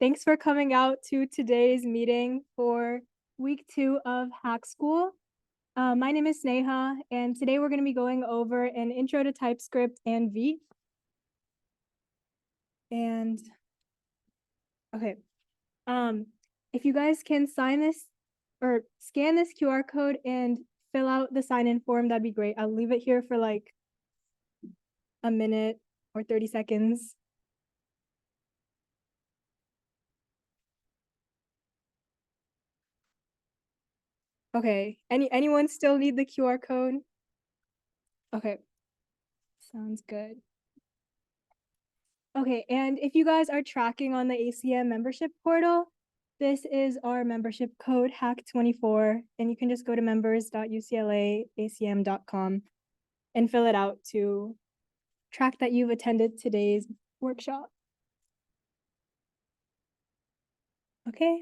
Thanks for coming out to today's meeting for week 2 of Hackschool. My name is Sneha, and today we're going to be going over an intro to TypeScript and Vite. And okay, if you guys can sign this or scan this QR code and fill out the sign-in form, that'd be great. I'll leave it here for like a minute or 30 seconds. Okay, anyone still need the QR code? Okay, sounds good. Okay, and if you guys are tracking on the ACM membership portal, this is our membership code HACK24, and you can just go to members.uclaacm.com and fill it out to track that you've attended today's workshop. Okay.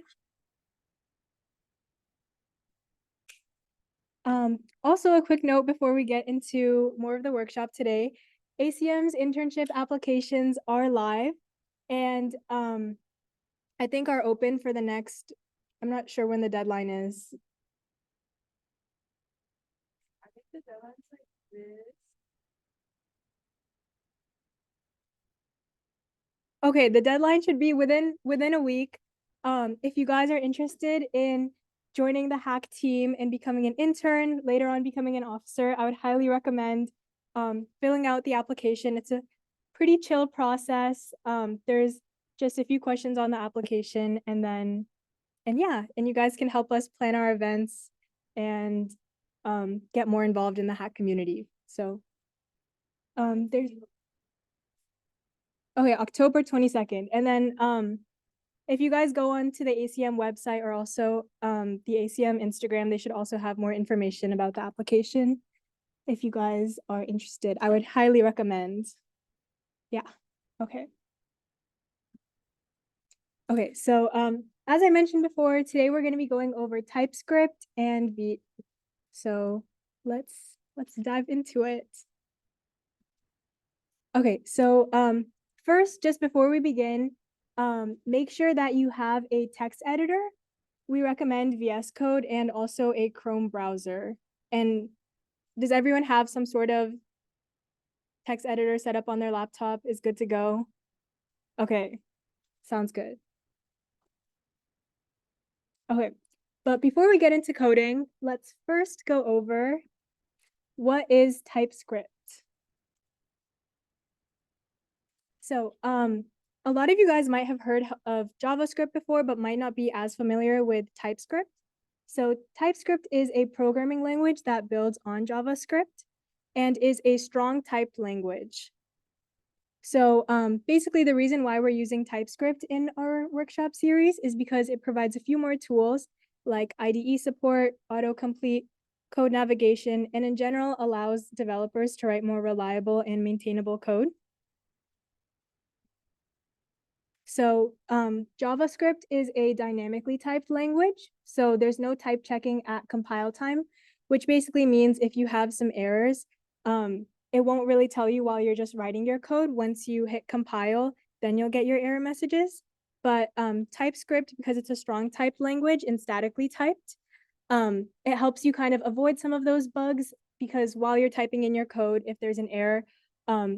Also a quick note before we get into more of the workshop today, ACM's internship applications are live and I think are open for the next, I'm not sure when the deadline is. I think the deadline's like this. Okay, the deadline should be within a week. If you guys are interested in joining the Hack team and becoming an intern, later on becoming an officer, I would highly recommend filling out the application. It's a pretty chill process. There's just a few questions on the application and you guys can help us plan our events and get more involved in the Hack community. So there's okay, October 22nd. And then if you guys go on to the ACM website or also the ACM Instagram, they should also have more information about the application. If you guys are interested, I would highly recommend. Yeah, okay. Okay, so as I mentioned before, today we're going to be going over TypeScript and Vite. So let's dive into it. Okay, so first, just before we begin, make sure that you have a text editor. We recommend VS Code and also a Chrome browser. And does everyone have some sort of text editor set up on their laptop? Is good to go? Okay, sounds good. Okay, but before we get into coding, let's first go over what is TypeScript. So a lot of you guys might have heard of JavaScript before, but might not be as familiar with TypeScript. So TypeScript is a programming language that builds on JavaScript and is a strong typed language. So basically the reason why we're using TypeScript in our workshop series is because it provides a few more tools like IDE support, autocomplete, code navigation, and in general allows developers to write more reliable and maintainable code. So JavaScript is a dynamically typed language. So there's no type checking at compile time, which basically means if you have some errors, it won't really tell you while you're just writing your code. Once you hit compile, then you'll get your error messages. But TypeScript, because it's a strong typed language and statically typed, it helps you kind of avoid some of those bugs because while you're typing in your code, if there's an error,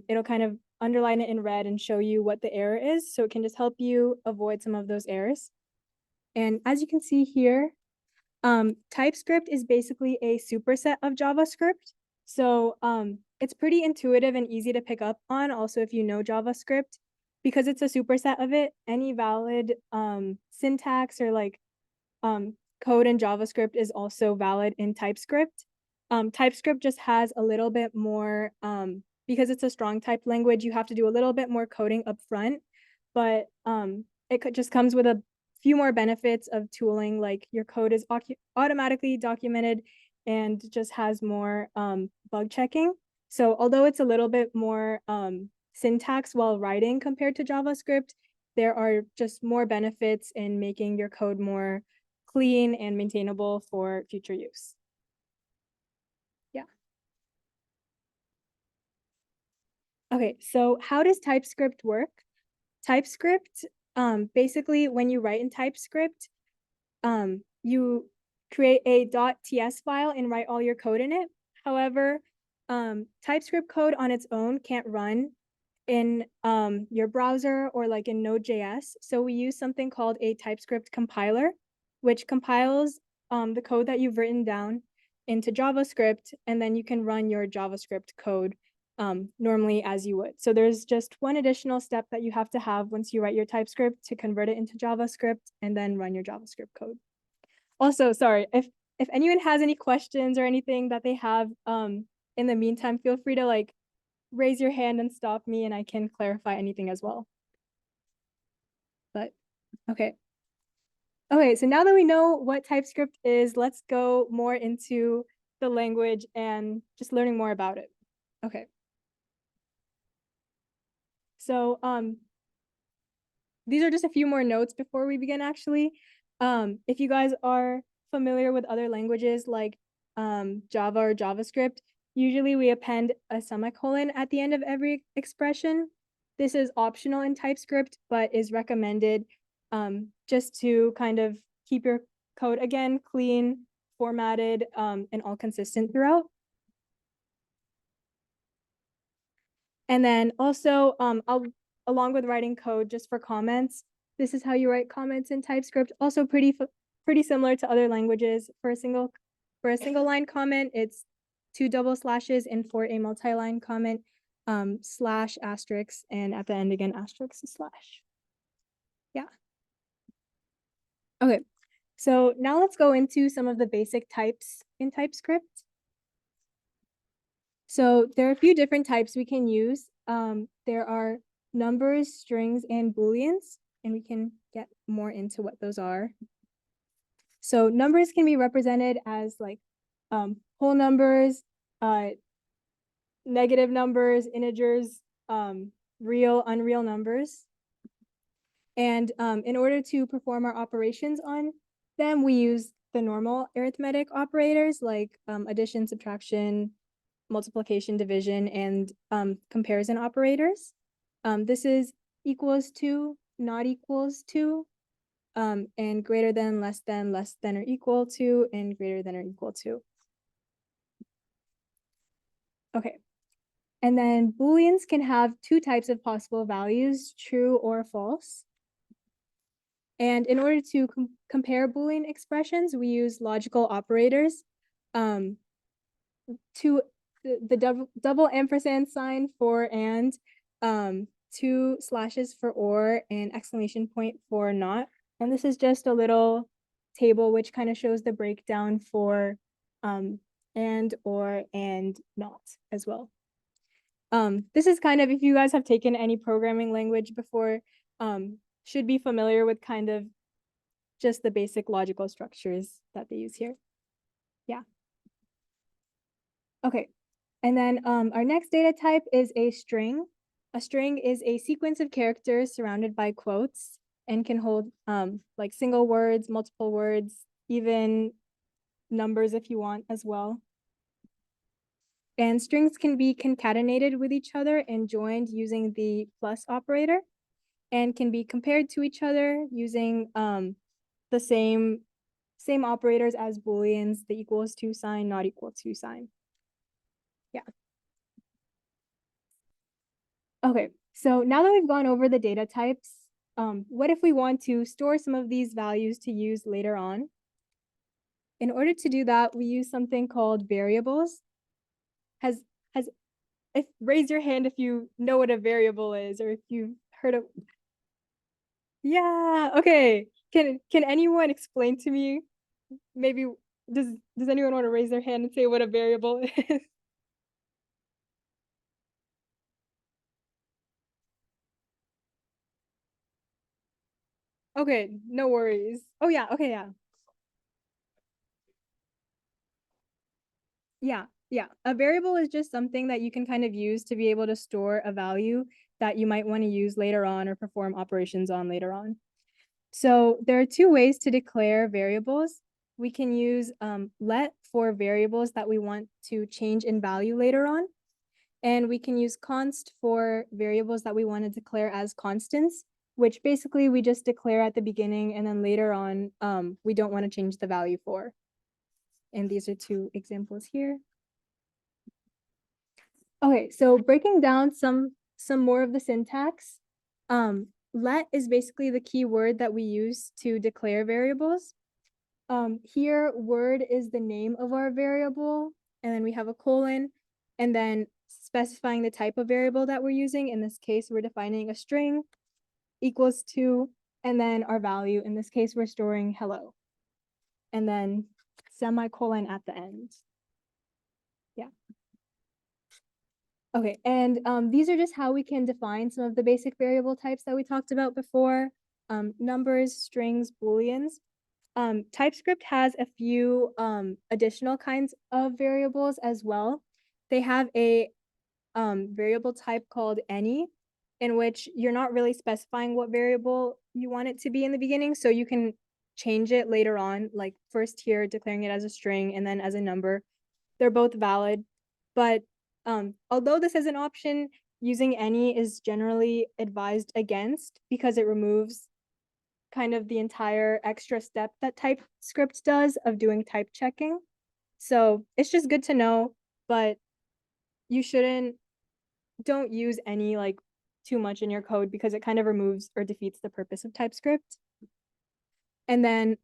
it'll kind of underline it in red and show you what the error is. So it can just help you avoid some of those errors. And as you can see here, TypeScript is basically a superset of JavaScript. So it's pretty intuitive and easy to pick up on. Also, if you know JavaScript, because it's a superset of it, any valid syntax or like code in JavaScript is also valid in TypeScript. TypeScript just has a little bit more, because it's a strong typed language, you have to do a little bit more coding up front, but it just comes with a few more benefits of tooling, like your code is automatically documented and just has more bug checking. So although it's a little bit more syntax while writing compared to JavaScript, there are just more benefits in making your code more clean and maintainable for future use. Yeah. Okay, so how does TypeScript work? TypeScript basically when you write in TypeScript, you create a .ts file and write all your code in it. However, TypeScript code on its own can't run in your browser or like in Node.js. So we use something called a TypeScript compiler, which compiles the code that you've written down into JavaScript, and then you can run your JavaScript code normally as you would. So there's just one additional step that you have to have once you write your TypeScript to convert it into JavaScript and then run your JavaScript code. Also, sorry, if anyone has any questions or anything that they have in the meantime, feel free to like raise your hand and stop me and I can clarify anything as well. But okay. Okay, so now that we know what TypeScript is, let's go more into the language and just learning more about it. Okay. So these are just a few more notes before we begin actually. If you guys are familiar with other languages like Java or JavaScript, usually we append a semicolon at the end of every expression. This is optional in TypeScript, but is recommended just to kind of keep your code, again, clean, formatted, and all consistent throughout. And then also, along with writing code just for comments, this is how you write comments in TypeScript. Also pretty similar to other languages. For a single line comment, it's 2 double slashes, and for a multi-line comment, slash, asterisk, and at the end again, asterisk, slash. Yeah. Okay, so now let's go into some of the basic types in TypeScript. So there are a few different types we can use. There are numbers, strings, and booleans, and we can get more into what those are. So numbers can be represented as like whole numbers, negative numbers, integers, real, unreal numbers. And in order to perform our operations on them, we use the normal arithmetic operators like addition, subtraction, multiplication, division, and comparison operators. This is equals to, not equals to, and greater than, less than or equal to, and greater than or equal to. Okay. And then Booleans can have two types of possible values, true or false. And in order to compare Boolean expressions, we use logical operators. To the double ampersand sign for and, 2 slashes for or, and exclamation point for not. And this is just a little table which kind of shows the breakdown for and, or, and not as well. This is kind of, if you guys have taken any programming language before, should be familiar with kind of just the basic logical structures that they use here. Yeah. Okay, and then our next data type is a string. A string is a sequence of characters surrounded by quotes and can hold like single words, multiple words, even numbers if you want as well. And strings can be concatenated with each other and joined using the plus operator, and can be compared to each other using the same operators as Booleans, the equals to sign, not equal to sign. Yeah. Okay, so now that we've gone over the data types, what if we want to store some of these values to use later on? In order to do that, we use something called variables. Raise your hand if you know what a variable is, or if you've heard of. Yeah, okay. Can anyone explain to me? Maybe does anyone want to raise their hand and say what a variable is? Okay, no worries. Oh yeah, okay, yeah. Yeah. A variable is just something that you can kind of use to be able to store a value that you might want to use later on or perform operations on later on. So there are two ways to declare variables. We can use let for variables that we want to change in value later on. And we can use const for variables that we want to declare as constants. which basically we just declare at the beginning and then later on, we don't want to change the value for. And these are two examples here. Okay, so breaking down some more of the syntax, let is basically the key word that we use to declare variables. Here, word is the name of our variable, and then we have a colon, and then specifying the type of variable that we're using. In this case, we're defining a string equals to, and then our value. In this case, we're storing hello, and then semicolon at the end. Yeah. Okay, and these are just how we can define some of the basic variable types that we talked about before. Numbers, strings, booleans. TypeScript has a few additional kinds of variables as well. They have a variable type called any, in which you're not really specifying what variable you want it to be in the beginning, so you can change it later on, like first here declaring it as a string and then as a number. They're both valid, but although this is an option, using any is generally advised against because it removes kind of the entire extra step that TypeScript does of doing type checking. So it's just good to know, but you don't use any like too much in your code because it kind of removes or defeats the purpose of TypeScript. And then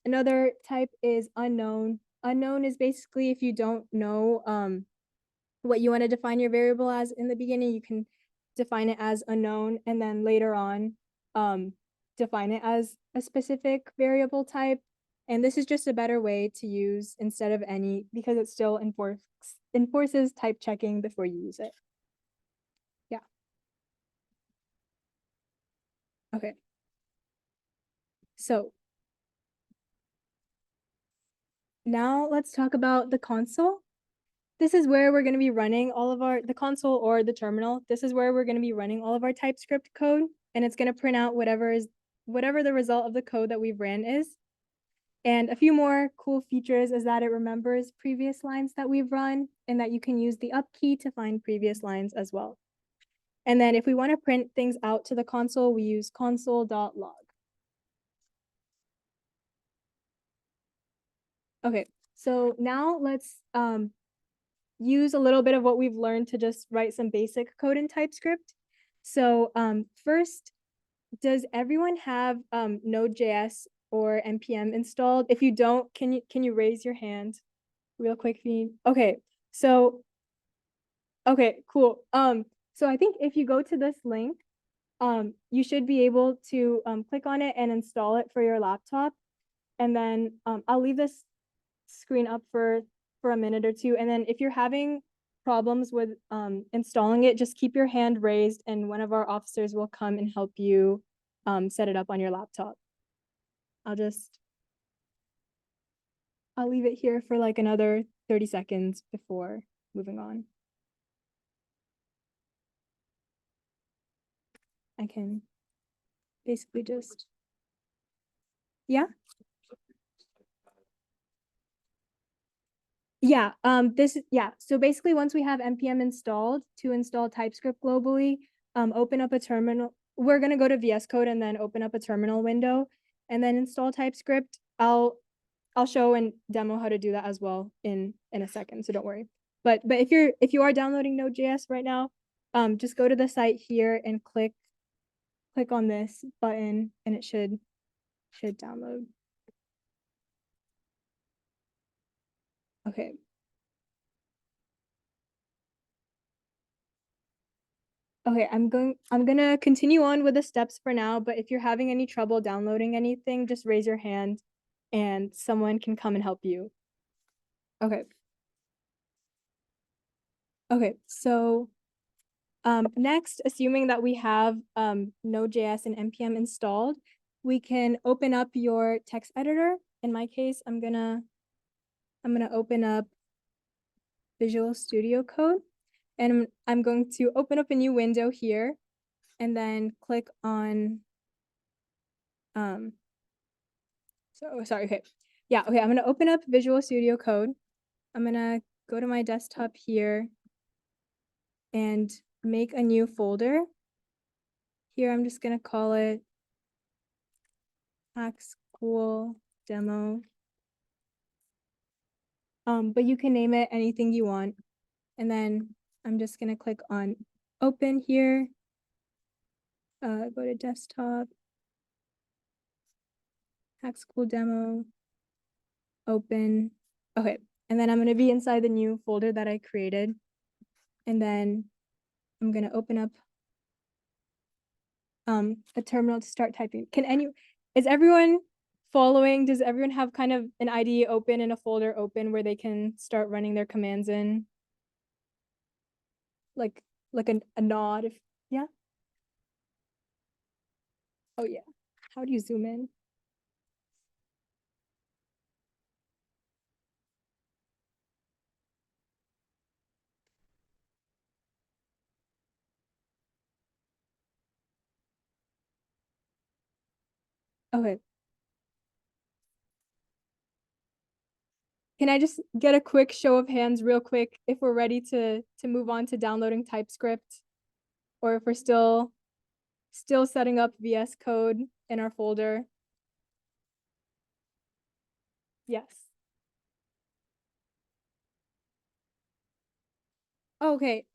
another type is unknown. Unknown is basically if you don't know what you want to define your variable as in the beginning, you can define it as unknown, and then later on define it as a specific variable type. And this is just a better way to use instead of any because it still enforces type checking before you use it. Yeah. Okay. So now let's talk about the console. This is where we're going to be running all of the console or the terminal. This is where we're going to be running all of our TypeScript code, and it's going to print out whatever the result of the code that we've ran is. And a few more cool features is that it remembers previous lines that we've run and that you can use the up key to find previous lines as well. And then if we want to print things out to the console, we use console.log. Okay, so now let's use a little bit of what we've learned to just write some basic code in TypeScript. So first, does everyone have Node.js or npm installed? If you don't, can you raise your hand real quick? Okay, so okay, cool. So I think if you go to this link, you should be able to click on it and install it for your laptop. And then I'll leave this screen up for a minute or two. And then if you're having problems with installing it, just keep your hand raised and one of our officers will come and help you set it up on your laptop. I'll leave it here for like another 30 seconds before moving on. I can basically just, yeah. Yeah, so basically once we have npm installed to install TypeScript globally, open up a terminal. We're gonna go to VS Code and then open up a terminal window and then install TypeScript. I'll show and demo how to do that as well in a second, so don't worry. But if you are downloading Node.js right now, just go to the site here and click on this button and it should download. Okay. Okay, I'm gonna continue on with the steps for now, but if you're having any trouble downloading anything, just raise your hand and someone can come and help you. Okay. Okay, so next, assuming that we have Node.js and npm installed, we can open up your text editor. In my case, I'm gonna open up Visual Studio Code, and I'm going to open up a new window here, and then click on sorry, okay. Yeah, okay, I'm gonna open up Visual Studio Code. I'm gonna go to my desktop here and make a new folder here I'm just gonna call it Hackschool demo. But you can name it anything you want. And then I'm just gonna click on open here. Go to desktop, Hackschool demo, open. Okay, and then I'm gonna be inside the new folder that I created. And then I'm gonna open up a terminal to start typing. Is everyone following? Does everyone have kind of an IDE open and a folder open where they can start running their commands in? Like a nod, if yeah. Oh yeah. How do you zoom in? Okay. Can I just get a quick show of hands real quick if we're ready to move on to downloading TypeScript, or if we're still setting up VS Code in our folder? Yes. Okay.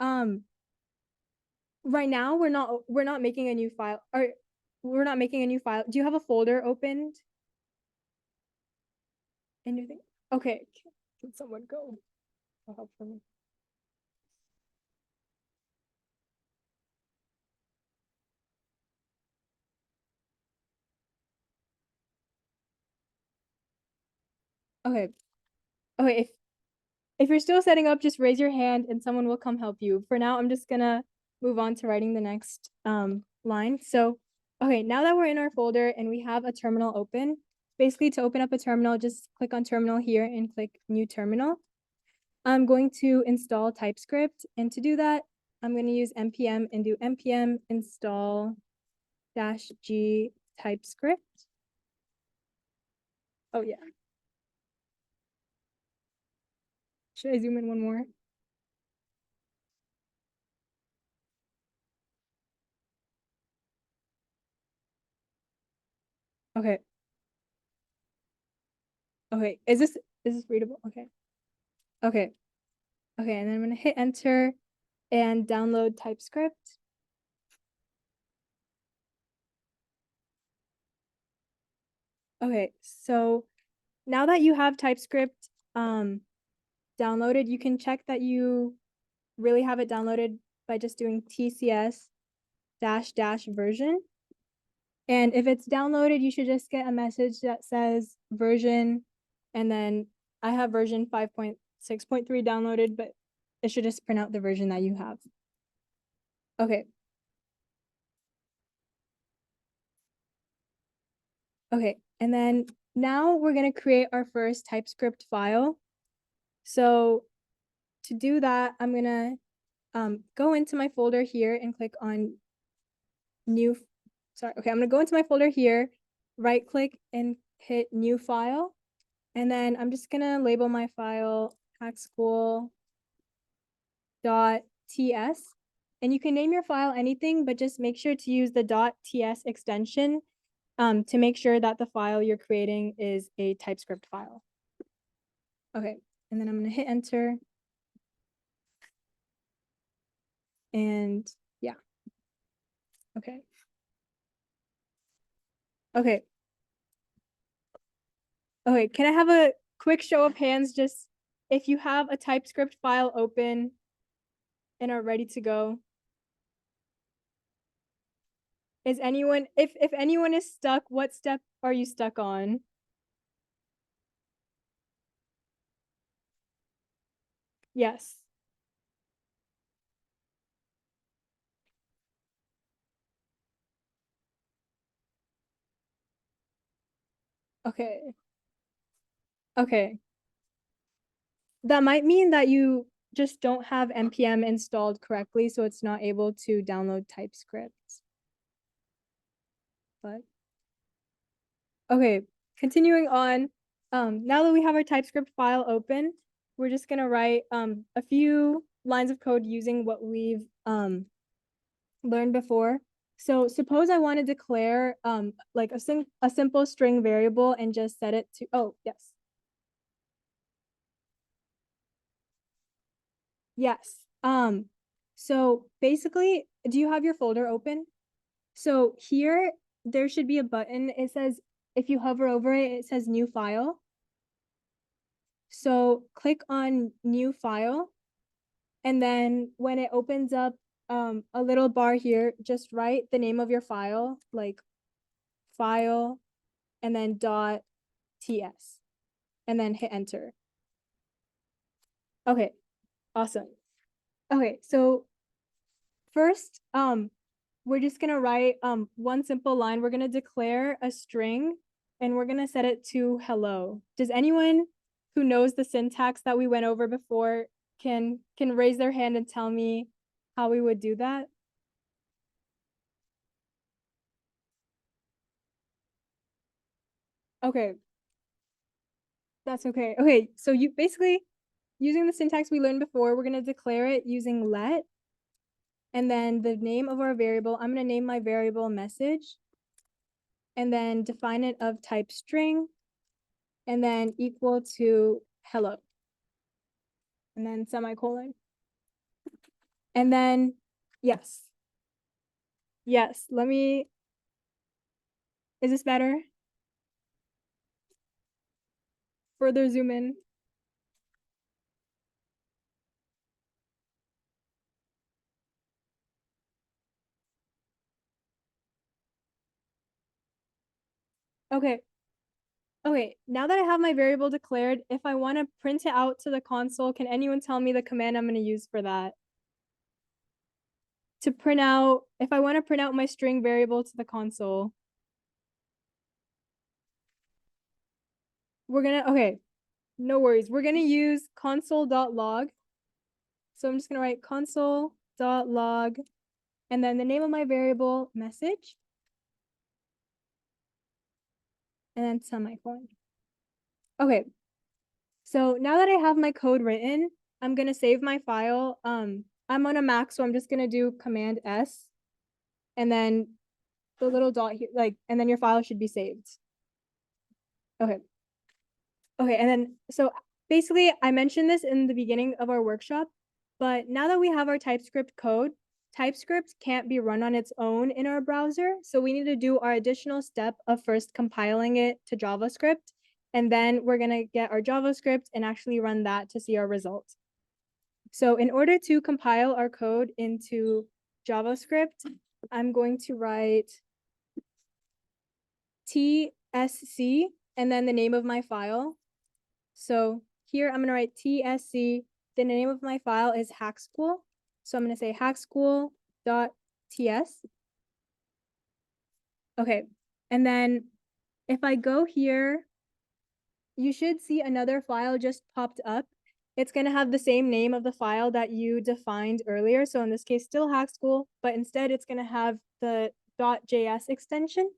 Right now we're not making a new file, or we're not making a new file. Do you have a folder opened? Anything? Okay. Can someone go? Help for me. Okay. Okay, if you're still setting up, just raise your hand and someone will come help you. For now, I'm just gonna move on to writing the next line. So, okay, now that we're in our folder and we have a terminal open, basically to open up a terminal, just click on terminal here and click new terminal. I'm going to install TypeScript, and to do that, I'm going to use npm and do npm install -g TypeScript. Oh yeah. Should I zoom in one more? Okay. Okay. Is this readable? Okay. Okay. Okay, and then I'm gonna hit enter and download TypeScript. Okay, so now that you have TypeScript downloaded, you can check that you really have it downloaded by just doing tcs -- version. And if it's downloaded, you should just get a message that says version, and then I have version 5.6.3 downloaded, but it should just print out the version that you have. Okay. Okay, and then now we're gonna create our first TypeScript file. So to do that, I'm gonna go into my folder here and click on new. Sorry, okay, I'm gonna go into my folder here, right click and hit new file. And then I'm just gonna label my file hackschool.ts. And you can name your file anything, but just make sure to use the .ts extension to make sure that the file you're creating is a TypeScript file. Okay, and then I'm gonna hit enter. And yeah, okay. Okay. Okay, can I have a quick show of hands, just if you have a TypeScript file open and are ready to go? Is anyone, if anyone is stuck, what step are you stuck on? Yes. Okay. Okay. That might mean that you just don't have npm installed correctly, so it's not able to download TypeScript. But okay, continuing on. Now that we have our TypeScript file open, we're just gonna write a few lines of code using what we've learned before. So suppose I want to declare like a simple string variable and just set it to, oh, yes. Yes. So basically, do you have your folder open? So here, there should be a button. It says, if you hover over it, it says new file. So click on new file. And then when it opens up a little bar here, just write the name of your file, like file, and then .ts, and then hit enter. Okay, awesome. Okay, so first, we're just gonna write one simple line. We're gonna declare a string and we're gonna set it to hello. Does anyone who knows the syntax that we went over before can raise their hand and tell me how we would do that? Okay, that's okay. Okay, so you basically using the syntax we learned before, we're gonna declare it using let, and then the name of our variable, I'm gonna name my variable message, and then define it of type string, and then equal to hello, and then semicolon. And then, yes, yes, is this better? Further zoom in. Okay, okay, now that I have my variable declared, if I wanna print it out to the console, can anyone tell me the command I'm gonna use for that? To print out, if I wanna print out my string variable to the console. Okay, no worries. We're gonna use console.log. So I'm just gonna write console.log and then the name of my variable message and then semicolon. Okay, so now that I have my code written, I'm gonna save my file. I'm on a Mac, so I'm just gonna do Command S and then the little dot here, like, and then your file should be saved. Okay. Okay, and then so basically I mentioned this in the beginning of our workshop, but now that we have our TypeScript code, TypeScript can't be run on its own in our browser. So we need to do our additional step of first compiling it to JavaScript. And then we're gonna get our JavaScript and actually run that to see our results. So in order to compile our code into JavaScript, I'm going to write TSC and then the name of my file. So here I'm gonna write TSC. The name of my file is Hackschool. So I'm gonna say hackschool.ts. Okay, and then if I go here, you should see another file just popped up. It's gonna have the same name of the file that you defined earlier. So in this case, still Hackschool, but instead it's gonna have the .js extension,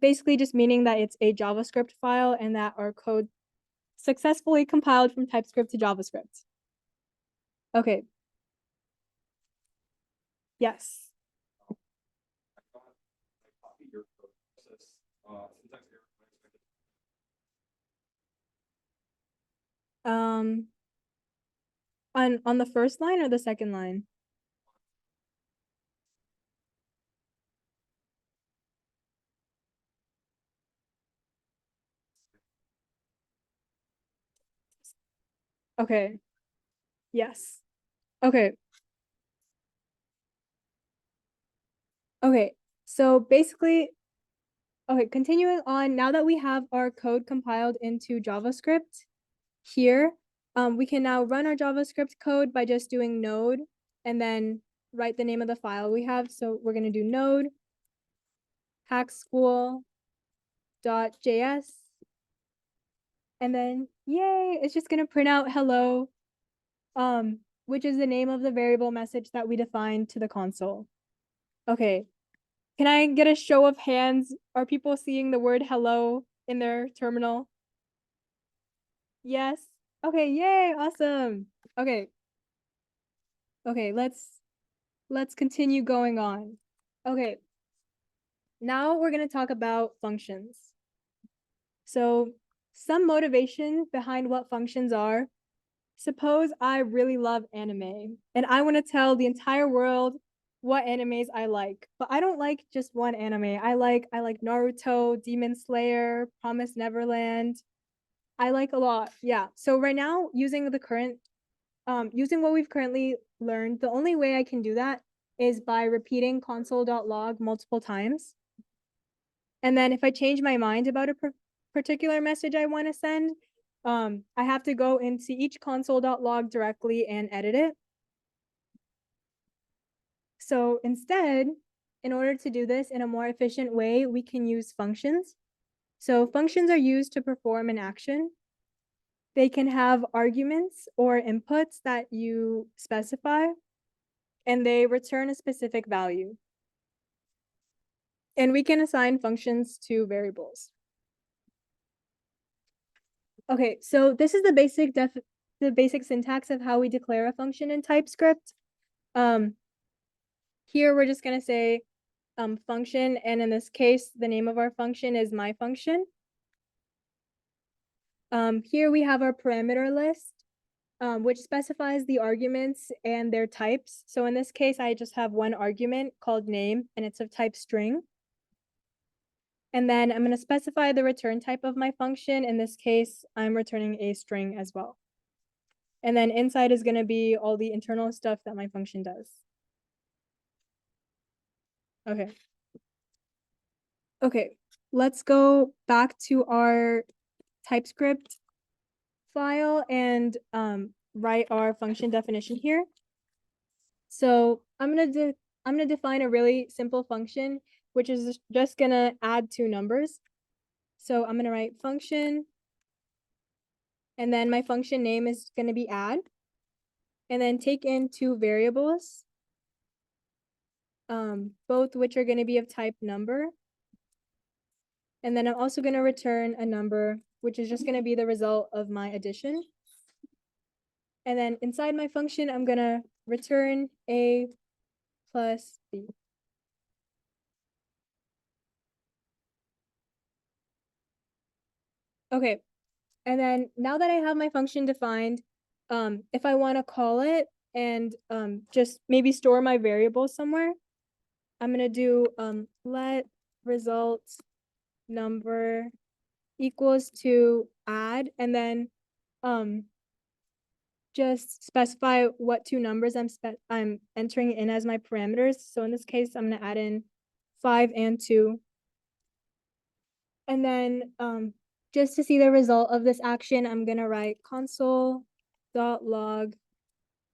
basically just meaning that it's a JavaScript file and that our code successfully compiled from TypeScript to JavaScript. Okay. Yes. Um, on the first line or the second line? Okay. Yes. Okay. Okay. So basically, okay, continuing on, now that we have our code compiled into JavaScript here, we can now run our JavaScript code by just doing node and then write the name of the file we have. So we're gonna do node hackschool.js and then yay, it's just gonna print out hello, which is the name of the variable message that we defined to the console. Okay, can I get a show of hands? Are people seeing the word hello in their terminal? Yes. Okay, yay, awesome. Okay. Okay, let's continue going on. Okay, Now we're going to talk about functions. So some motivation behind what functions are. Suppose I really love anime and I want to tell the entire world what animes I like, but I don't like just one anime. I like Naruto, Demon Slayer, Promise Neverland. I like a lot. Yeah. So right now, using what we've currently learned, the only way I can do that is by repeating console.log multiple times. And then if I change my mind about a particular message I want to send, I have to go into each console.log directly and edit it. So instead, in order to do this in a more efficient way, we can use functions. So functions are used to perform an action. They can have arguments or inputs that you specify, and they return a specific value. And we can assign functions to variables. Okay, so this is the basic syntax of how we declare a function in TypeScript. Here we're just gonna say function, and in this case, the name of our function is my function. Here we have our parameter list, which specifies the arguments and their types. So in this case, I just have one argument called name, and it's of type string. And then I'm gonna specify the return type of my function. In this case, I'm returning a string as well. And then inside is gonna be all the internal stuff that my function does. Okay. Okay, let's go back to our TypeScript file and write our function definition here. So I'm gonna define a really simple function, which is just gonna add two numbers. So I'm gonna write function, and then my function name is gonna be add, and then take in two variables, both which are gonna be of type number. And then I'm also gonna return a number, which is just gonna be the result of my addition. And then inside my function, I'm gonna return A plus B. Okay, and then now that I have my function defined, if I wanna call it and just maybe store my variable somewhere, I'm gonna do let result number equals to add, and then just specify what two numbers I'm entering in as my parameters. So in this case, I'm gonna add in 5 and 2. And then just to see the result of this action, I'm gonna write console.log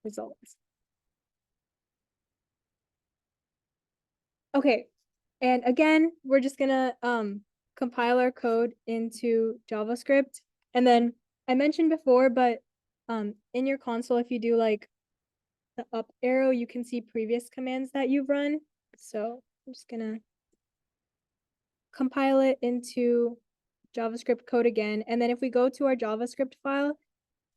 results. Okay, and again, we're just gonna compile our code into JavaScript. And then I mentioned before, but in your console, if you do like the up arrow, you can see previous commands that you've run. So I'm just gonna compile it into JavaScript code again. And then if we go to our JavaScript file,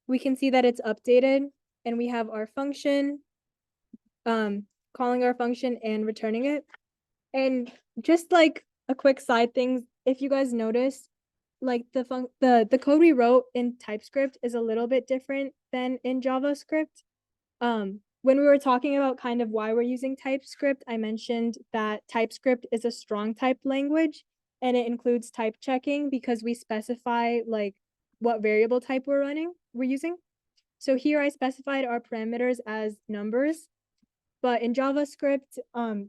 we can see that it's updated and we have our function, calling our function and returning it. And just like a quick side thing, if you guys notice, like the code we wrote in TypeScript is a little bit different than in JavaScript. When we were talking about kind of why we're using TypeScript, I mentioned that TypeScript is a strong type language and it includes type checking because we specify like what variable type we're using. So here I specified our parameters as numbers, but in JavaScript,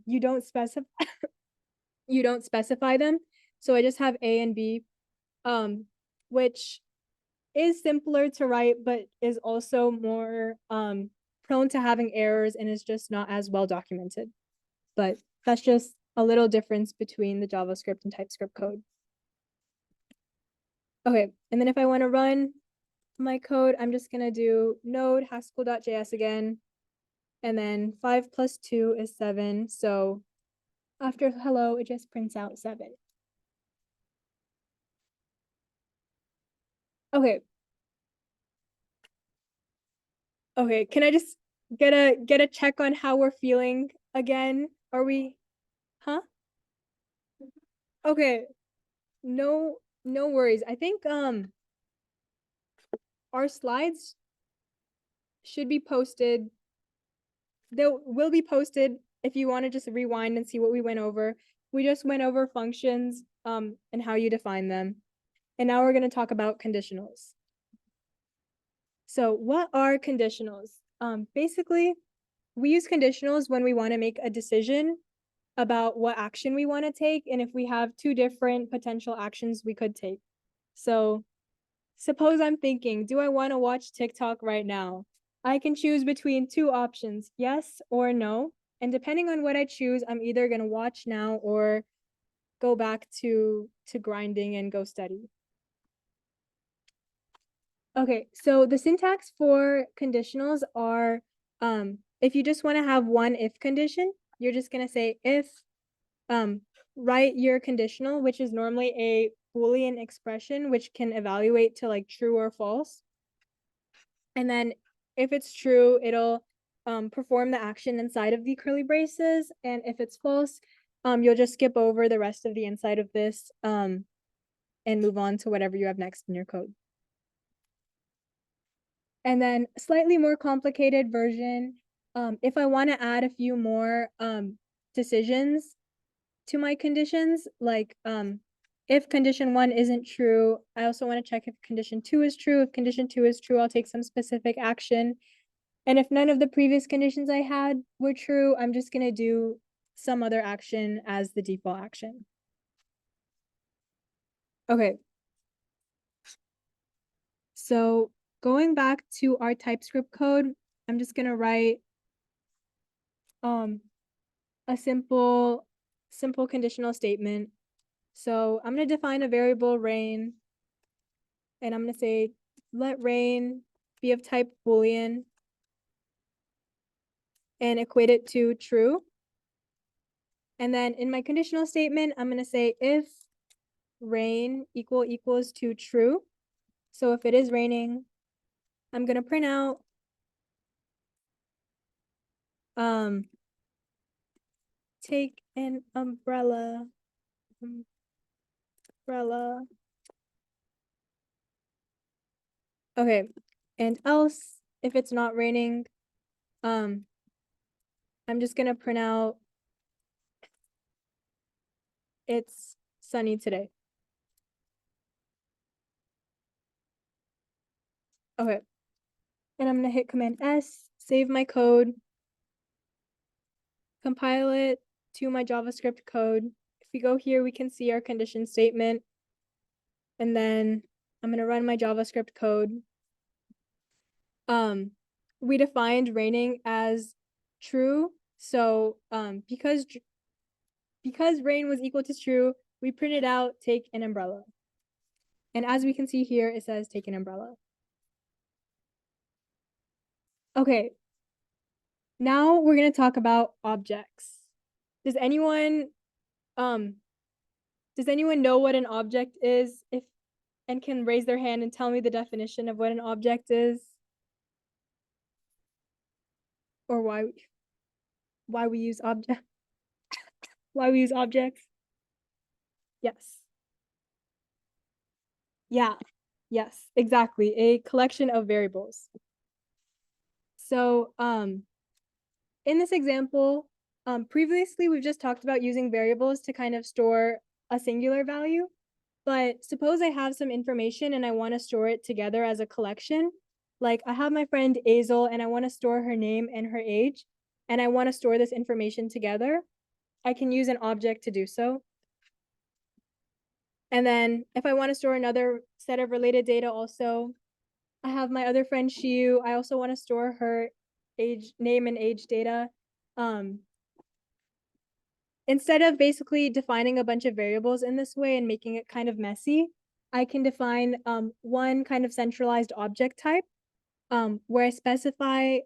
you don't specify them. So I just have A and B, which is simpler to write, but is also more prone to having errors and is just not as well documented. But that's just a little difference between the JavaScript and TypeScript code. Okay, and then if I want to run my code, I'm just gonna do node hackschool.js again. And then 5 plus 2 is 7. So after hello, it just prints out 7. Okay. Okay, can I just get a check on how we're feeling again? Are we, huh? Okay, no worries. I think our slides should be posted. They will be posted if you want to just rewind and see what we went over. We just went over functions and how you define them. And now we're going to talk about conditionals. So what are conditionals? Basically, we use conditionals when we want to make a decision about what action we want to take and if we have two different potential actions we could take. So suppose I'm thinking, do I want to watch TikTok right now? I can choose between two options, yes or no. And depending on what I choose, I'm either going to watch now or go back to grinding and go study. Okay, so the syntax for conditionals are if you just want to have one if condition, you're just going to say if write your conditional, which is normally a Boolean expression, which can evaluate to like true or false. And then if it's true, it'll perform the action inside of the curly braces. And if it's false, you'll just skip over the rest of the inside of this and move on to whatever you have next in your code. And then slightly more complicated version, if I want to add a few more decisions to my conditions, like if condition 1 isn't true, I also want to check if condition 2 is true. If condition 2 is true, I'll take some specific action. And if none of the previous conditions I had were true, I'm just going to do some other action as the default action. Okay. So going back to our TypeScript code, I'm just going to write a simple conditional statement. So I'm going to define a variable rain, and I'm going to say, let rain be of type Boolean and equate it to true. And then in my conditional statement, I'm going to say if rain equals to true. So if it is raining, I'm going to print out take an umbrella. Okay, and else if it's not raining, I'm just gonna print out it's sunny today. Okay, and I'm gonna hit Command S, save my code, compile it to my JavaScript code. If we go here, we can see our condition statement, and then I'm gonna run my JavaScript code. We defined raining as true, so because rain was equal to true, we printed out take an umbrella. And as we can see here, it says take an umbrella. Okay, now we're gonna talk about objects. Does anyone know what an object is? And can raise their hand and tell me the definition of what an object is? Or why we use object why we use objects? Yes. Yeah. Yes, exactly. A collection of variables. So in this example, previously we've just talked about using variables to kind of store a singular value. But suppose I have some information and I want to store it together as a collection. Like I have my friend Azel and I want to store her name and her age, and I want to store this information together. I can use an object to do so. And then if I want to store another set of related data also, I have my other friend Shiu. I also want to store her name and age data. Instead of basically defining a bunch of variables in this way and making it kind of messy, I can define one kind of centralized object type where I specify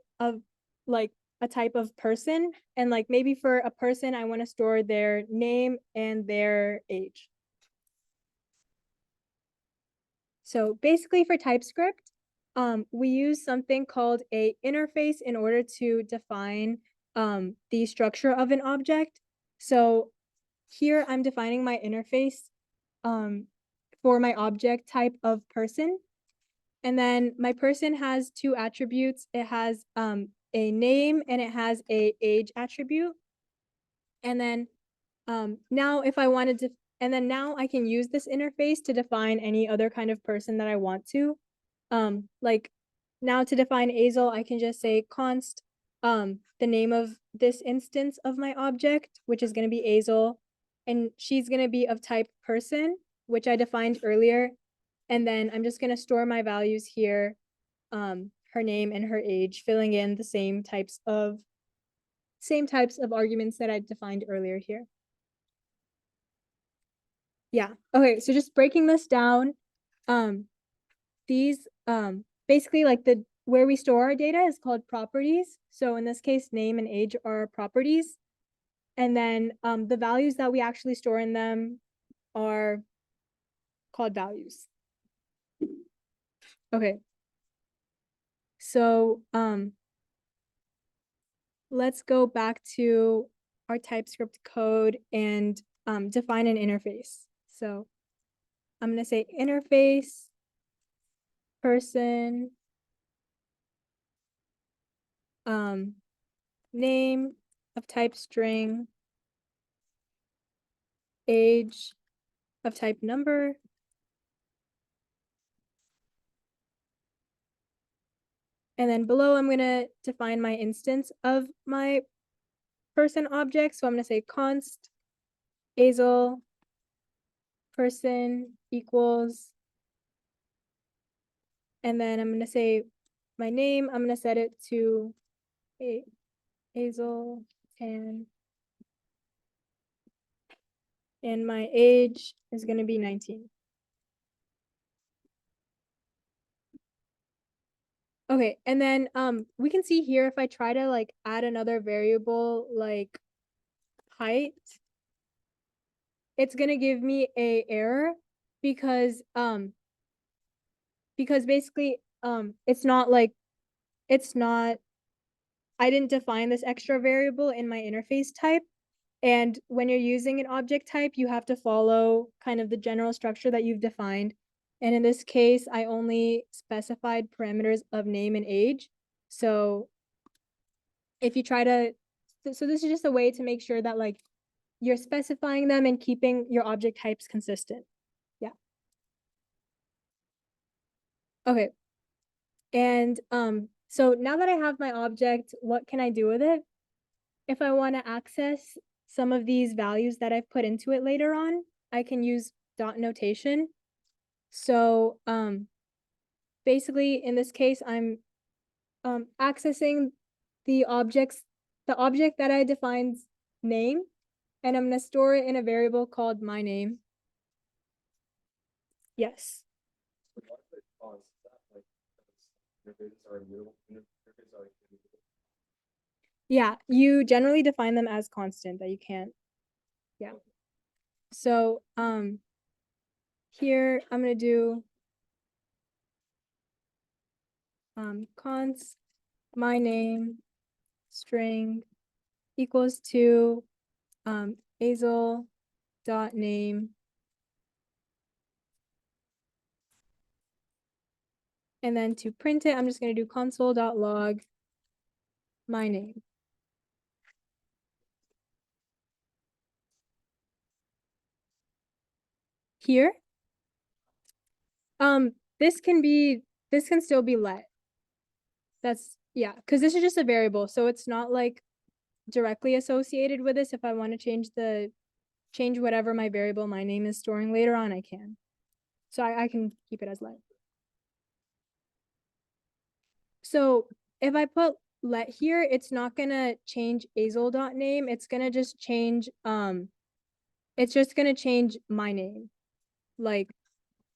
like a type of person, and like maybe for a person, I want to store their name and their age. So basically for TypeScript, we use something called a interface in order to define the structure of an object. So here I'm defining my interface for my object type of person. And then my person has two attributes. It has a name and it has a age attribute. And then now if I wanted to, and then now I can use this interface to define any other kind of person that I want to. Like now to define Azel, I can just say const the name of this instance of my object, which is going to be Azel, and she's going to be of type person, which I defined earlier. And then I'm just going to store my values here, her name and her age, filling in the same types of arguments that I defined earlier here. Yeah. Okay. So just breaking this down, these basically like where we store our data is called properties. So in this case, name and age are properties. And then the values that we actually store in them are called values. Okay. So let's go back to our TypeScript code and define an interface. So I'm going to say interface person name of type string, age of type number, and then below I'm going to define my instance of my person object. So I'm going to say const Azel person equals, and then I'm going to say my name, I'm going to set it to Azel and my age is going to be 19. Okay, and then we can see here if I try to like add another variable like height, it's gonna give me a error because basically it's not I didn't define this extra variable in my interface type. And when you're using an object type, you have to follow kind of the general structure that you've defined. And in this case, I only specified parameters of name and age. So if you try to, so this is just a way to make sure that like you're specifying them and keeping your object types consistent. Yeah. Okay. And so now that I have my object, what can I do with it? If I want to access some of these values that I've put into it later on, I can use dot notation. So basically in this case, I'm accessing the object that I defined name, and I'm going to store it in a variable called my name. Yes. Yeah, you generally define them as constant that you can't. Yeah. So here I'm gonna do const my name string equals to Azel dot name, and then to print it, I'm just gonna do console.log my name. Here, this can still be let. That's yeah, because this is just a variable, so it's not like directly associated with this. If I want to change whatever my variable my name is storing later on, I can. So I can keep it as let. So if I put let here, it's not gonna change Azel.name. It's gonna just change my name. Like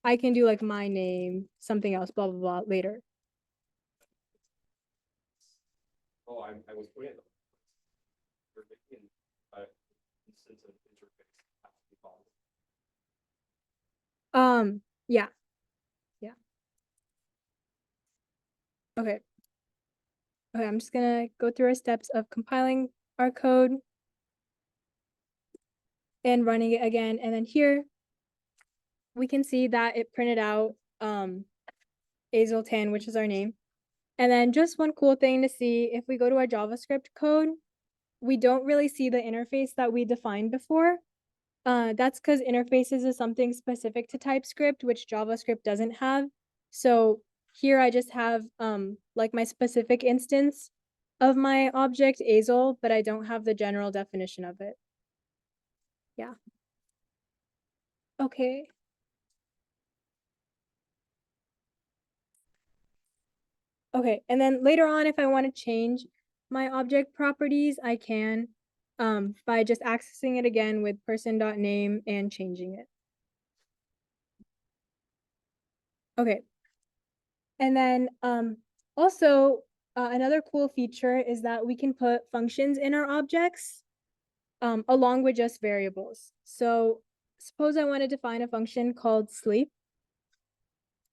I can do like my name, something else, blah blah blah later. Oh, I was putting it. Instance of interface has to be called. Yeah. Yeah. Okay. Okay, I'm just gonna go through our steps of compiling our code. and running it again. And then here we can see that it printed out Azeltan, which is our name. And then just one cool thing to see, if we go to our JavaScript code, we don't really see the interface that we defined before. That's because interfaces is something specific to TypeScript, which JavaScript doesn't have. So here I just have like my specific instance of my object Azel, but I don't have the general definition of it. Yeah. Okay. Okay, and then later on, if I want to change my object properties, I can by just accessing it again with person.name and changing it. Okay. And then also another cool feature is that we can put functions in our objects along with just variables. So suppose I want to define a function called sleep.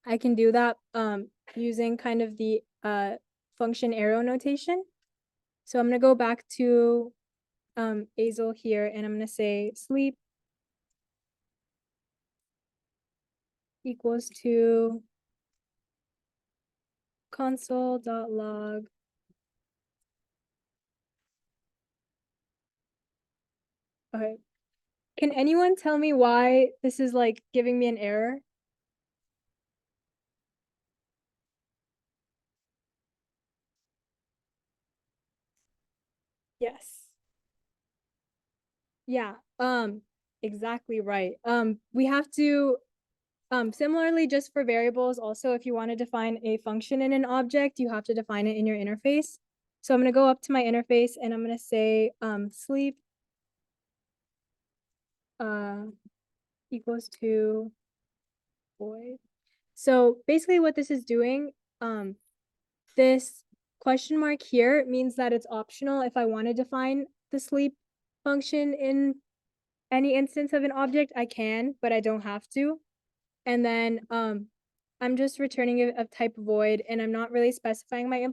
I can do that using kind of the function arrow notation. So I'm going to go back to Azel here, and I'm going to say sleep equals to console.log. Okay. Can anyone tell me why this is like giving me an error? Yes. Yeah, exactly right. We have to, similarly, just for variables, also, if you want to define a function in an object, you have to define it in your interface. So I'm going to go up to my interface and I'm going to say, sleep, equals to void. So basically what this is doing, this question mark here means that it's optional if I want to define the sleep function in any instance of an object, I can, but I don't have to. And then I'm just returning a type void, and I'm not really specifying my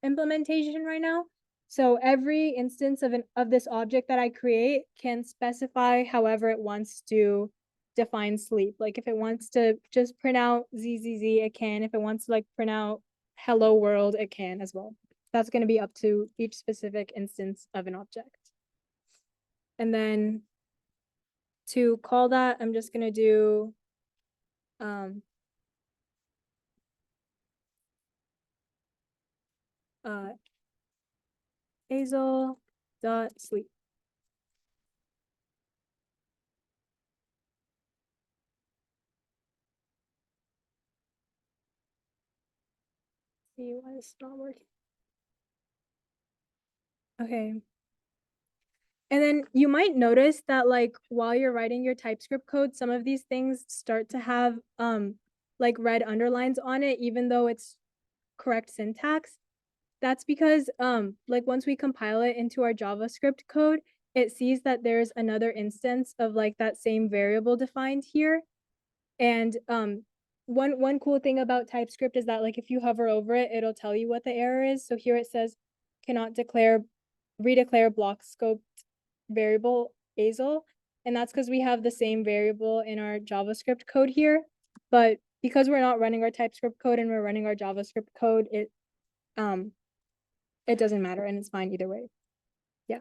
implementation right now. So every instance of this object that I create can specify however it wants to define sleep. Like if it wants to just print out ZZZ, it can. If it wants to like print out hello world, it can as well. That's going to be up to each specific instance of an object. And then to call that, I'm just going to do Azel dot sleep. See why it's not working. Okay. And then you might notice that like while you're writing your TypeScript code, some of these things start to have like red underlines on it, even though it's correct syntax. That's because like once we compile it into our JavaScript code, it sees that there's another instance of like that same variable defined here. And one cool thing about TypeScript is that like if you hover over it, it'll tell you what the error is. So here it says cannot redeclare block scoped variable Azel. And that's because we have the same variable in our JavaScript code here. But because we're not running our TypeScript code and we're running our JavaScript code, it doesn't matter and it's fine either way. Yeah.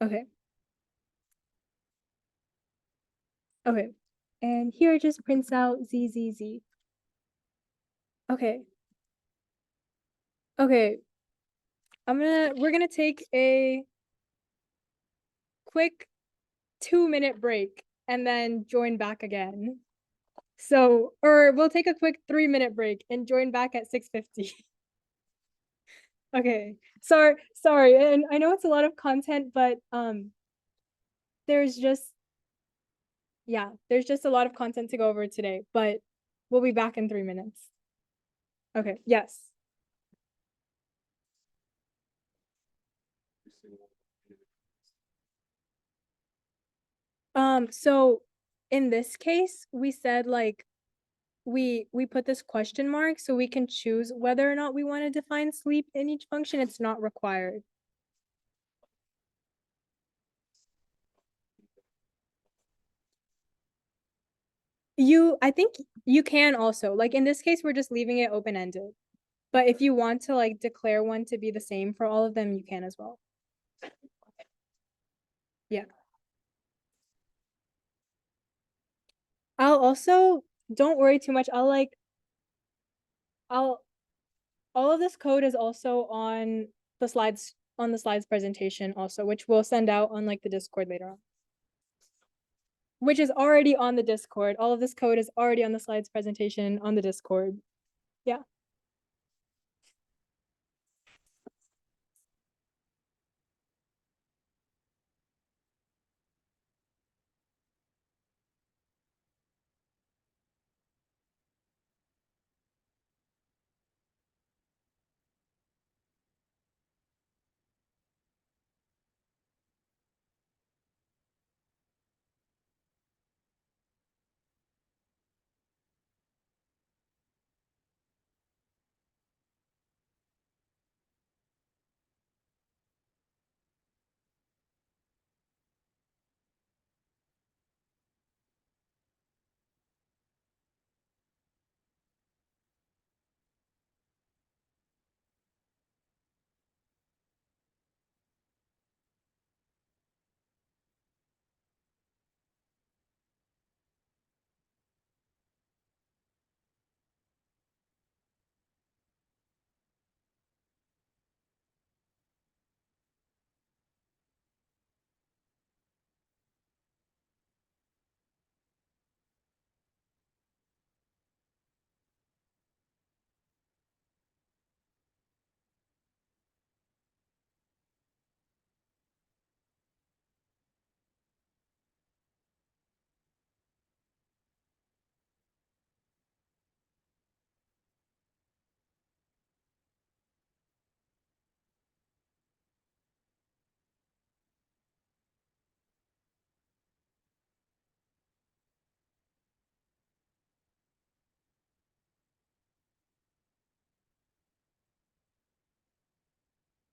Okay. Okay. And here it just prints out ZZZ. Okay. Okay. We're gonna take a quick 2-minute break and then join back again. So, or we'll take a quick 3-minute break and join back at 6:50. Okay. Sorry. And I know it's a lot of content, but there's just a lot of content to go over today, but we'll be back in 3 minutes. Okay. Yes. So in this case, we said like we put this question mark so we can choose whether or not we want to define sleep in each function. It's not required. I think you can also, like in this case, we're just leaving it open-ended. But if you want to like declare one to be the same for all of them, you can as well. Yeah. I'll also, don't worry too much. I'll, all of this code is also on the slides presentation also, which we'll send out on like the Discord later on. Which is already on the Discord. All of this code is already on the slides presentation on the Discord. Yeah.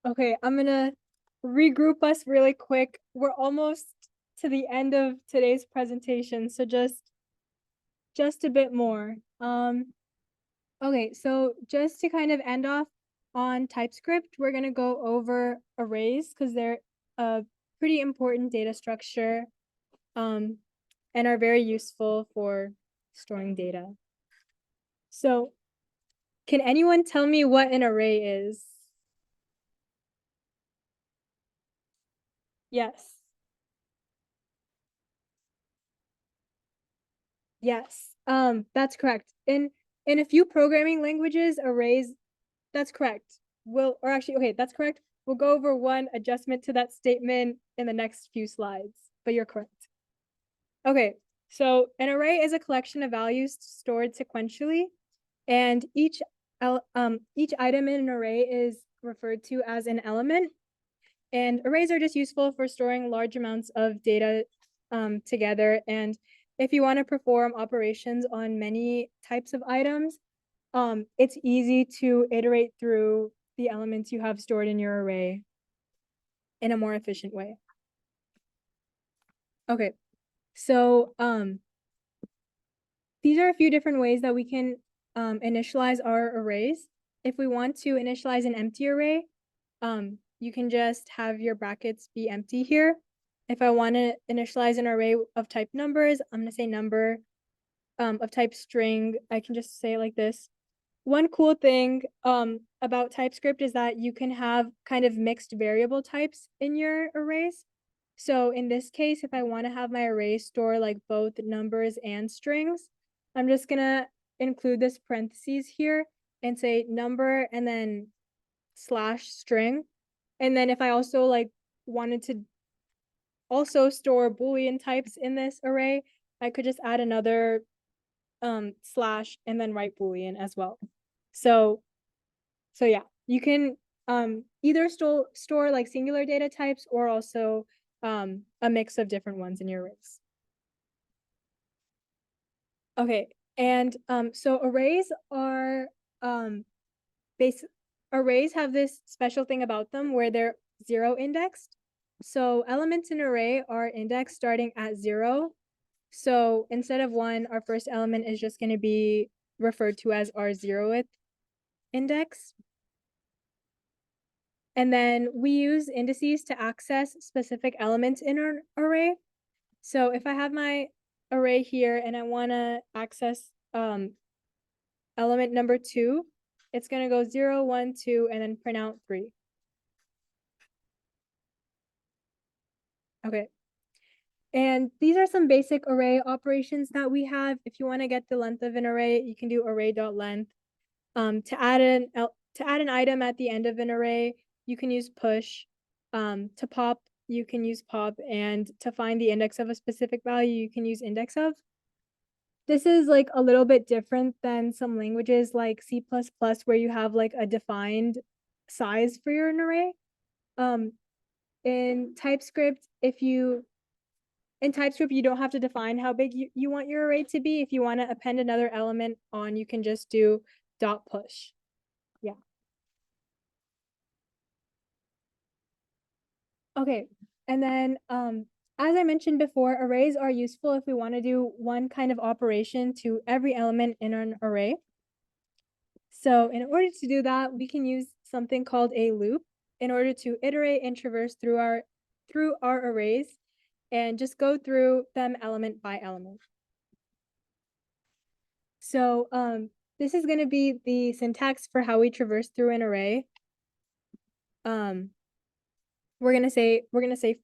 Okay, I'm gonna regroup us really quick. We're almost to the end of today's presentation, so just a bit more. Okay, so just to kind of end off on TypeScript, we're gonna go over arrays because they're a pretty important data structure, and are very useful for storing data. So, can anyone tell me what an array is? Yes. Yes, that's correct. In a few programming languages, arrays, that's correct. Or actually, okay, that's correct. We'll go over one adjustment to that statement in the next few slides, but you're correct. Okay, so an array is a collection of values stored sequentially, and each item in an array is referred to as an element. And arrays are just useful for storing large amounts of data together. And if you want to perform operations on many types of items, it's easy to iterate through the elements you have stored in your array in a more efficient way. Okay, so these are a few different ways that we can initialize our arrays. If we want to initialize an empty array, you can just have your brackets be empty here. If I want to initialize an array of type numbers, I'm going to say number. Of type string, I can just say it like this. One cool thing about TypeScript is that you can have kind of mixed variable types in your arrays. So in this case, if I want to have my array store like both numbers and strings, I'm just gonna include this parentheses here and say number and then slash string. And then if I also like wanted to also store Boolean types in this array, I could just add another slash and then write Boolean as well. So yeah, you can either store like singular data types or also a mix of different ones in your arrays. Okay, and so arrays are arrays have this special thing about them where they're zero indexed. So elements in an array are indexed starting at 0. So instead of 1, our first element is just going to be referred to as our 0th index. And then we use indices to access specific elements in our array. So if I have my array here and I want to access element number 2, it's going to go 0, 1, 2, and then print out 3. Okay. And these are some basic array operations that we have. If you want to get the length of an array, you can do array.length. To add an item at the end of an array, you can use push. To pop, you can use pop, and to find the index of a specific value, you can use index of. This is like a little bit different than some languages like C++, where you have like a defined size for your array. In TypeScript, you don't have to define how big you want your array to be. If you want to append another element on, you can just do dot push. Yeah. Okay. And then, as I mentioned before, arrays are useful if we want to do one kind of operation to every element in an array. So in order to do that, we can use something called a loop in order to iterate and traverse through our arrays and just go through them element by element. So this is going to be the syntax for how we traverse through an array. We're gonna say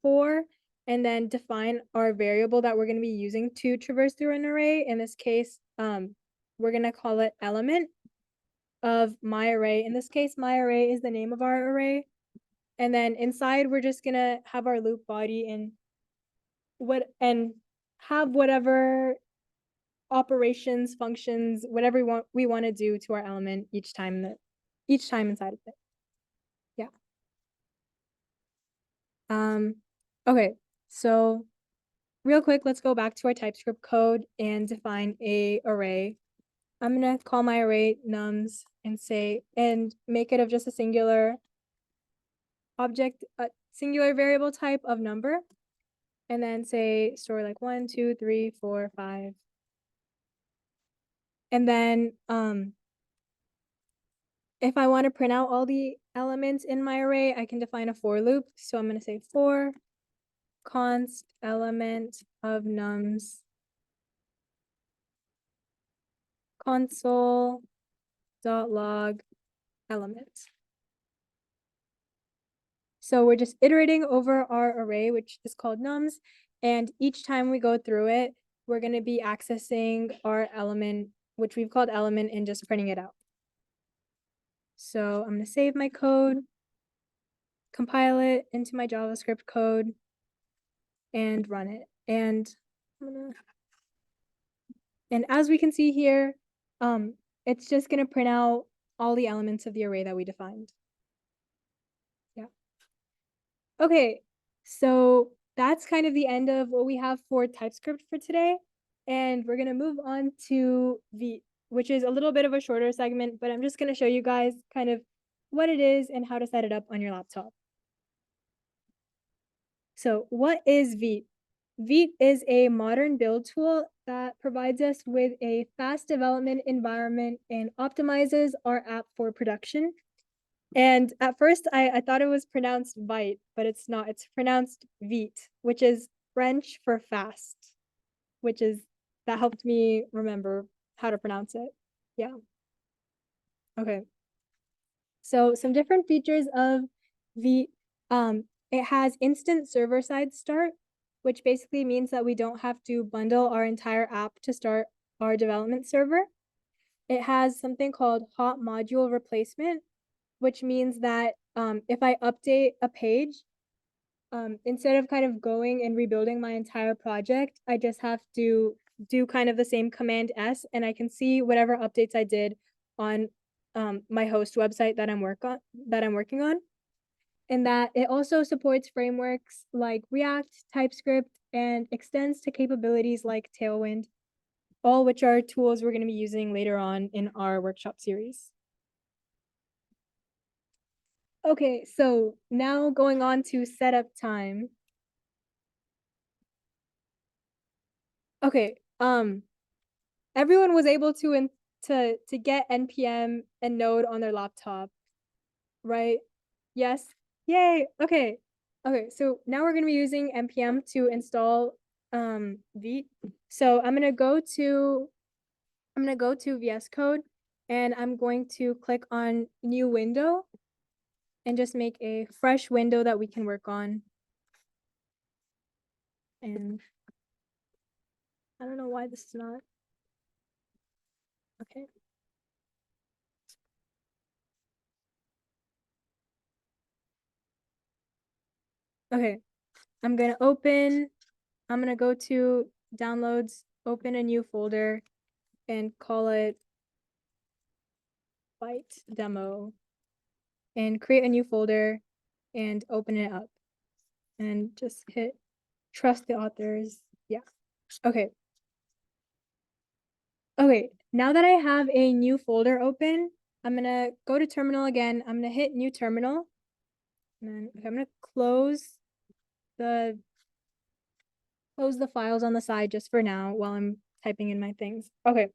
for, and then define our variable that we're gonna be using to traverse through an array. In this case, we're gonna call it element of my array. In this case, my array is the name of our array. And then inside, we're just gonna have our loop body and have whatever operations, functions, whatever we want to do to our element each time inside of it. Yeah. Okay, so real quick, let's go back to our TypeScript code and define a array. I'm gonna call my array nums and make it of just a singular object, a singular variable type of number. And then say store like 1, 2, 3, 4, 5. And then if I want to print out all the elements in my array, I can define a for loop. So I'm gonna say for const element of nums console.log element. So we're just iterating over our array, which is called nums. And each time we go through it, we're going to be accessing our element, which we've called element, and just printing it out. So I'm going to save my code, compile it into my JavaScript code, and run it. And as we can see here, it's just going to print out all the elements of the array that we defined. Yeah. Okay, so that's kind of the end of what we have for TypeScript for today. And we're going to move on to Vite, which is a little bit of a shorter segment, but I'm just going to show you guys kind of what it is and how to set it up on your laptop. So what is Vite? Vite is a modern build tool that provides us with a fast development environment and optimizes our app for production. And at first, I thought it was pronounced Vite, but it's not. It's pronounced Vite, which is French for fast, that helped me remember how to pronounce it. Yeah. Okay. So some different features of Vite. It has instant server-side start, which basically means that we don't have to bundle our entire app to start our development server. It has something called hot module replacement, which means that if I update a page, instead of kind of going and rebuilding my entire project, I just have to do kind of the same Command S, and I can see whatever updates I did on my host website that I'm working on. And that it also supports frameworks like React, TypeScript, and extends to capabilities like Tailwind, all which are tools we're going to be using later on in our workshop series. Okay, so now going on to setup time. Okay, everyone was able to get NPM and Node on their laptop, right? Yes. Yay. Okay. Okay. So now we're gonna be using NPM to install Vite. So I'm gonna go to VS Code and I'm going to click on new window and just make a fresh window that we can work on. And I don't know why this is not. Okay. Okay. I'm gonna go to downloads, open a new folder and call it Vite demo and create a new folder and open it up and just hit trust the authors. Yeah. Okay. Okay. Now that I have a new folder open, I'm gonna go to terminal again. I'm gonna hit new terminal. And then I'm gonna close the files on the side just for now while I'm typing in my things. Okay.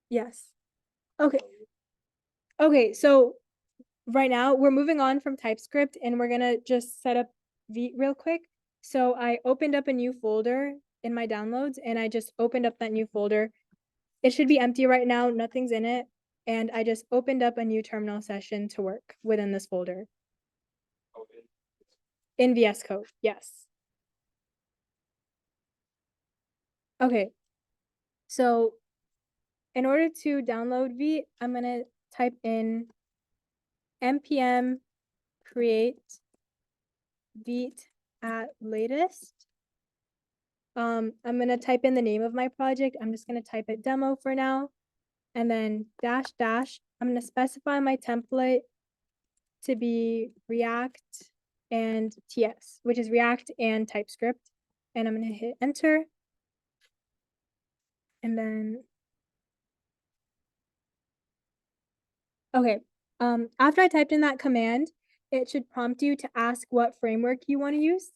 Yes. Okay. Okay, so right now we're moving on from TypeScript and we're gonna just set up Vite real quick. So I opened up a new folder in my downloads and I just opened up that new folder. It should be empty right now, nothing's in it. And I just opened up a new terminal session to work within this folder Open. in VS Code, yes. Okay, so in order to download Vite, I'm gonna type in npm create Vite at latest. I'm gonna type in the name of my project. I'm just gonna type it demo for now. And then dash dash, I'm gonna specify my template to be React and TS, which is React and TypeScript. And I'm gonna hit enter. And then, okay. After I typed in that command, it should prompt you to ask what framework you wanna use.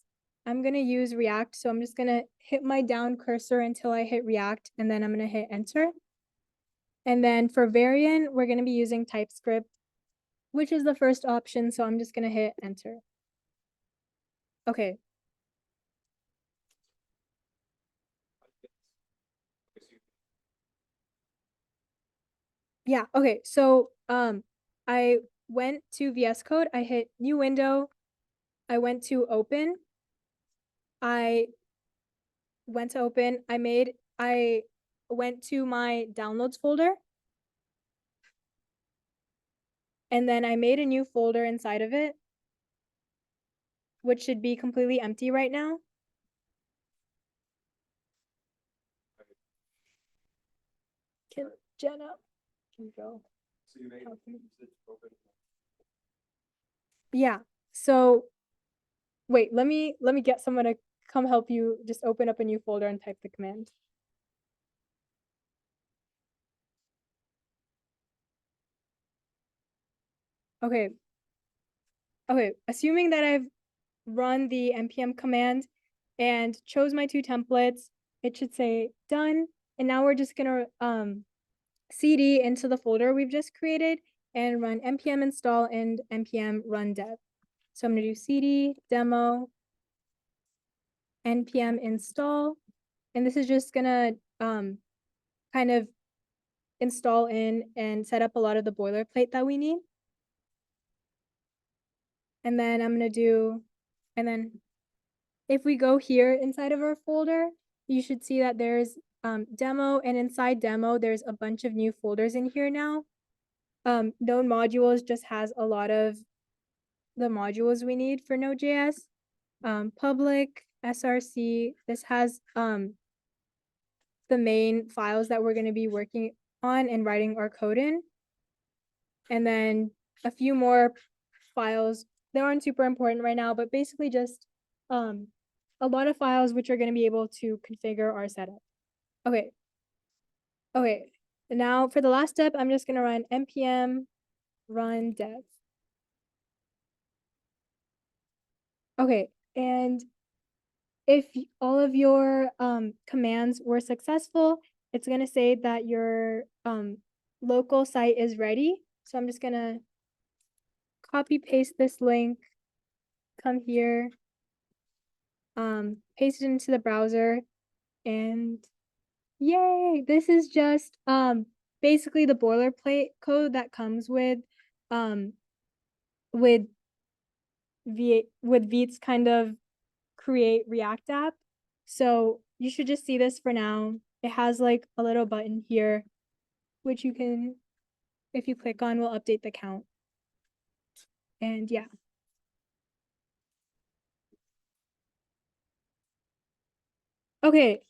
I'm gonna use React, so I'm just gonna hit my down cursor until I hit React, and then I'm gonna hit enter. And then for variant, we're gonna be using TypeScript, which is the first option, so I'm just gonna hit enter. Okay, yeah, okay, so I went to VS Code, I hit new window, I went to open, I went to open, I went to my downloads folder, and then I made a new folder inside of it, which should be completely empty right now. Can Jenna, can you go? So you made Help me. it open. Yeah, so wait, let me get someone to come help you just open up a new folder and type the command. Okay. Okay, assuming that I've run the npm command and chose my two templates, it should say done. And now we're just gonna cd into the folder we've just created and run npm install and npm run dev. So I'm gonna do cd demo npm install, and this is just gonna kind of install in and set up a lot of the boilerplate that we need. And then I'm gonna do, and then if we go here inside of our folder, you should see that there's demo, and inside demo, there's a bunch of new folders in here now. Node modules just has a lot of the modules we need for Node.js. Public, src, this has the main files that we're gonna be working on and writing our code in. And then a few more files. They aren't super important right now, but basically just a lot of files which are going to be able to configure our setup. Okay. Okay. And now for the last step, I'm just going to run npm run dev. Okay. And if all of your commands were successful, it's gonna say that your local site is ready. So I'm just gonna copy paste this link, come here, paste it into the browser, and yay, this is just basically the boilerplate code that comes um with Vite's kind of create React app. So you should just see this for now. It has like a little button here, which you can, if you click on, will update the count. And yeah. Okay,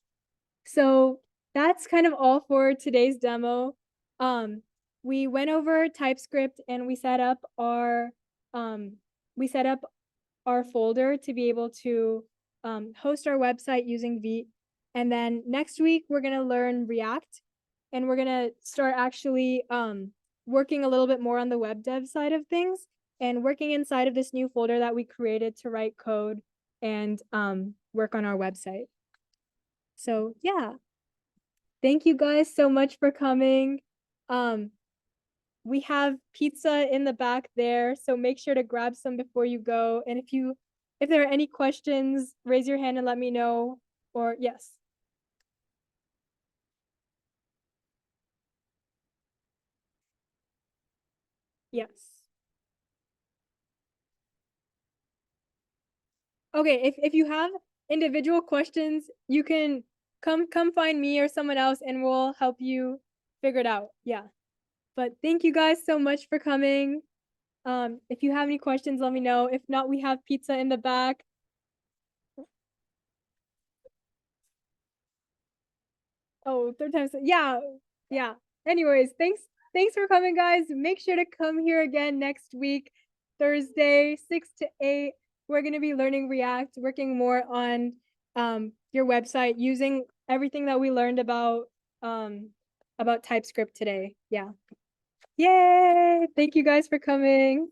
so that's kind of all for today's demo. We went over TypeScript and we set up our folder to be able to host our website using Vite. And then next week, we're gonna learn React and we're gonna start actually working a little bit more on the web dev side of things and working inside of this new folder that we created to write code and work on our website. So yeah, thank you guys so much for coming. We have pizza in the back there, so make sure to grab some before you go. And if there are any questions, raise your hand and let me know. Or yes. Yes. Okay, if you have individual questions, you can come find me or someone else and we'll help you figure it out. Yeah. But thank you guys so much for coming. If you have any questions, let me know. If not, we have pizza in the back. Oh, third time. Yeah. Yeah. Anyways, thanks for coming, guys. Make sure to come here again next week, Thursday, 6 to 8. We're gonna be learning React, working more on your website, using everything that we learned about TypeScript today. Yeah. Yay! Thank you guys for coming.